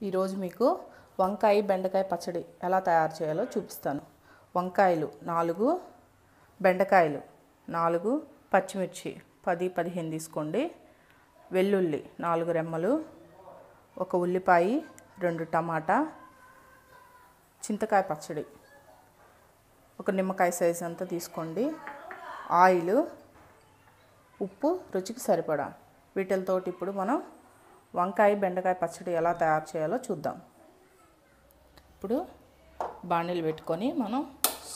ఈరోజు మీకు వంకాయ బెండకాయ పచ్చడి ఎలా తయారు చేయాలో చూపిస్తాను. వంకాయలు 4, బెండకాయలు 4, పచ్చిమిర్చి 10-15 తీసుకోండి, వెల్లుల్లి 4 రెమ్మలు, 1 ఉల్లిపాయ, 2 టమాటా, చింతకాయ పచ్చడి 1 నిమ్మకాయ సైజ్ అంతా తీసుకోండి, ఆయిల్, ఉప్పు రుచికి సరిపడా. వీటితోటి ఇప్పుడు మనం వంకాయ బెండకాయ పచ్చడి ఎలా తయారు చేయాలో చూద్దాం. ఇప్పుడు బాణీలు పెట్టుకొని మనం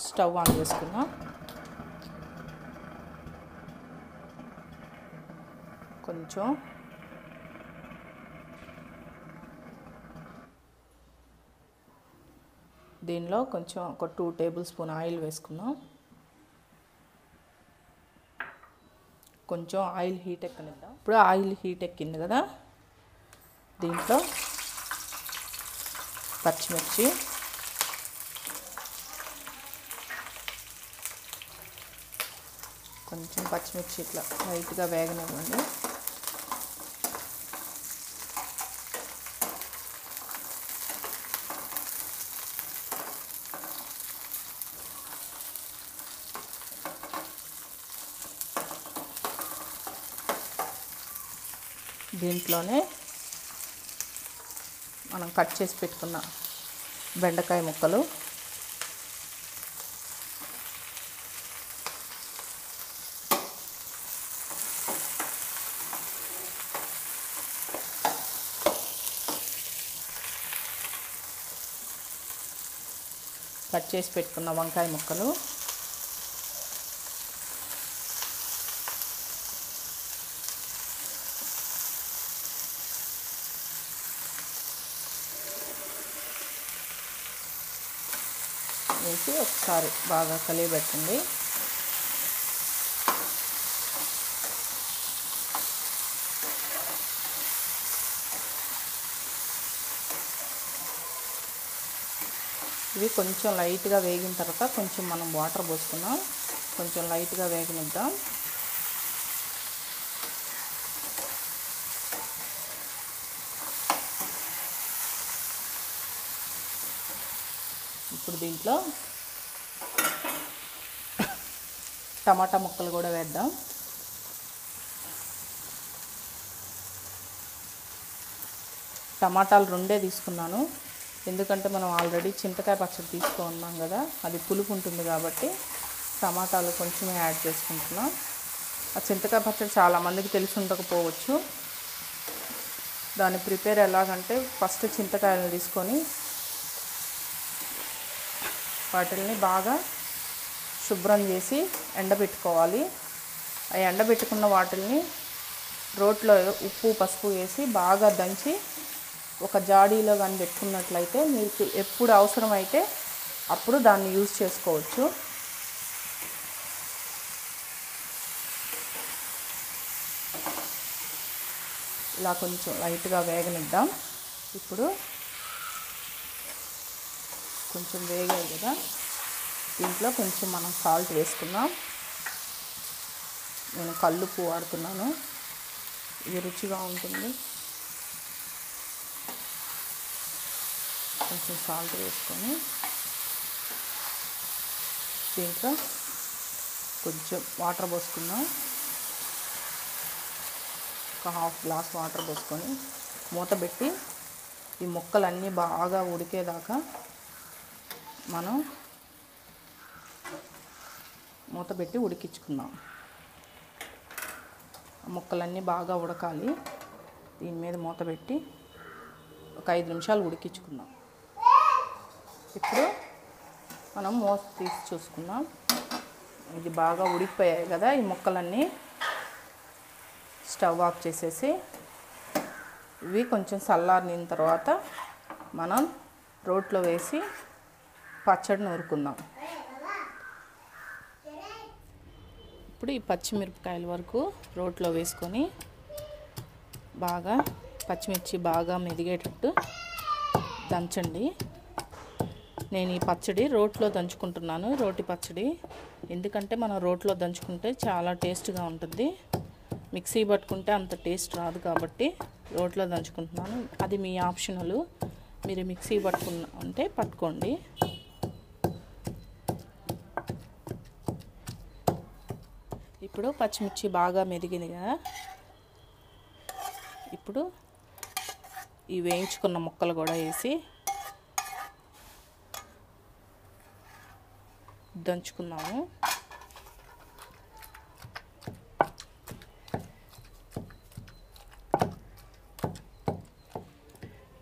స్టవ్ ఆన్ చేసుకుందాం. కొంచెం దీనిలో కొంచెం ఒక 2 టేబుల్ స్పూన్ ఆయిల్ వేసుకుందాం. కొంచెం ఆయిల్ హీట్ ఎక్కనిద్దాం. ఇప్పుడు ఆయిల్ హీట్ ఎక్కింది కదా, దీంట్లో పచ్చిమిర్చి, కొంచెం పచ్చిమిర్చి ఇట్లా లైట్గా వేగనివ్వండి. దీంట్లోనే మనం కట్ చేసి పెట్టుకున్న బెండకాయ ముక్కలు, కట్ చేసి పెట్టుకున్న వంకాయ ముక్కలు, వేసి ఒకసారి బాగా కలియబెట్టండి. ఇవి కొంచెం లైట్గా వేగిన తర్వాత కొంచెం మనం వాటర్ పోసుకున్నాం, కొంచెం లైట్గా వేగనిద్దాం. ఇప్పుడు దీంట్లో టమాటా ముక్కలు కూడా వేద్దాం. టమాటాలు 2 తీసుకున్నాను, ఎందుకంటే మనం ఆల్రెడీ చింతకాయ పచ్చడి తీసుకున్నాం కదా, అది పులుపు ఉంటుంది కాబట్టి టమాటాలు కొంచెమే యాడ్ చేసుకుంటున్నాం. ఆ చింతకాయ పచ్చడి చాలామందికి తెలిసి ఉండకపోవచ్చు. దాన్ని ప్రిపేర్ ఎలాగంటే, ఫస్ట్ చింతకాయలను తీసుకొని వాటిని బాగా శుభ్రం చేసి ఎండబెట్టుకోవాలి. ఆ ఎండబెట్టుకున్న వాటిని రోట్లో ఉప్పు పసుపు వేసి బాగా దంచి ఒక జాడీలో కానీ పెట్టుకున్నట్లయితే మీకు ఎప్పుడు అవసరమైతే అప్పుడు దాన్ని యూజ్ చేసుకోవచ్చు. ఇలా కొంచెం లైట్గా వేగనిద్దాం. ఇప్పుడు కొంచెం వేగాయి కదా, దీంట్లో కొంచెం మనం సాల్ట్ వేసుకుందాం. నేను కల్లుప్పు వాడుతున్నాను, ఇది రుచిగా ఉంటుంది. కొంచెం సాల్ట్ వేసుకొని దీంట్లో కొంచెం వాటర్ పోసుకుందాం. ఒక హాఫ్ గ్లాస్ వాటర్ పోసుకొని మూత పెట్టి ఈ ముక్కలన్నీ బాగా ఉడికేదాకా మనం మూత పెట్టి ఉడికించుకుందాం. ముక్కలన్నీ బాగా ఉడకాలి. దీని మీద మూత పెట్టి ఒక 5 నిమిషాలు ఉడికించుకుందాం. ఇప్పుడు మనం మూత తీసి చూసుకుందాం. ఇది బాగా ఉడికిపోయాయి కదా ఈ ముక్కలన్నీ. స్టవ్ ఆఫ్ చేసేసి ఇవి కొంచెం చల్లారిన తర్వాత మనం రోట్లో వేసి పచ్చడి నూరుకుందాం. ఇప్పుడు ఈ పచ్చిమిరపకాయల వరకు రోట్లో వేసుకొని బాగా పచ్చిమిర్చి బాగా మెదిగేటట్టు దంచండి. నేను ఈ పచ్చడి రోట్లో దంచుకుంటున్నాను, రోటి పచ్చడి. ఎందుకంటే మనం రోట్లో దంచుకుంటే చాలా టేస్ట్గా ఉంటుంది. మిక్సీ పట్టుకుంటే అంత టేస్ట్ రాదు కాబట్టి రోట్లో దంచుకుంటున్నాను. అది మీ ఆప్షనల్, మీరు మిక్సీ అంటే పట్టుకోండి. ఇప్పుడు పచ్చిమిర్చి బాగా మెదిగింది కదా, ఇప్పుడు ఈ వేయించుకున్న ముక్కలు కూడా వేసి దంచుకున్నాము.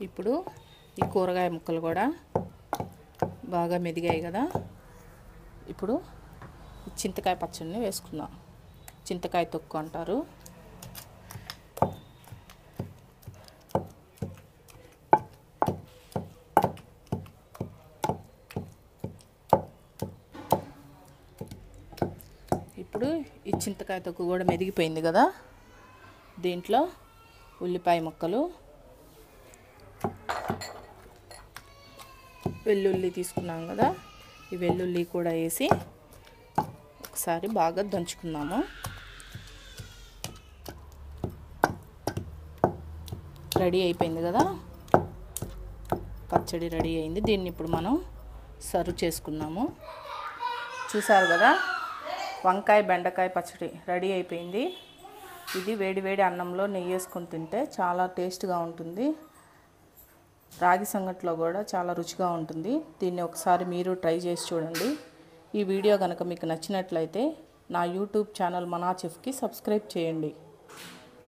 ఇప్పుడు ఈ కూరగాయ ముక్కలు కూడా బాగా మెదిగాయి కదా, ఇప్పుడు చింతకాయ పచ్చడిని వేసుకుందాం. చింతకాయ తొక్కు అంటారు. ఇప్పుడు ఈ చింతకాయ తొక్కు కూడా మెదిగిపోయింది కదా, దీంట్లో ఉల్లిపాయ ముక్కలు, వెల్లుల్లి తీసుకున్నాం కదా, ఈ వెల్లుల్లి కూడా వేసి ఒకసారి బాగా దంచుకున్నాము. రెడీ అయిపోయింది కదా, పచ్చడి రెడీ అయింది. దీన్ని ఇప్పుడు మనం సర్వ్ చేసుకున్నాము. చూసారు కదా, వంకాయ బెండకాయ పచ్చడి రెడీ అయిపోయింది. ఇది వేడి వేడి అన్నంలో నెయ్యి వేసుకొని తింటే చాలా టేస్ట్గా ఉంటుంది. రాగి సంగట్లో కూడా చాలా రుచిగా ఉంటుంది. దీన్ని ఒకసారి మీరు ట్రై చేసి చూడండి. ఈ వీడియో కనుక మీకు నచ్చినట్లయితే నా యూట్యూబ్ ఛానల్ మనా చెఫ్కి సబ్స్క్రైబ్ చేయండి.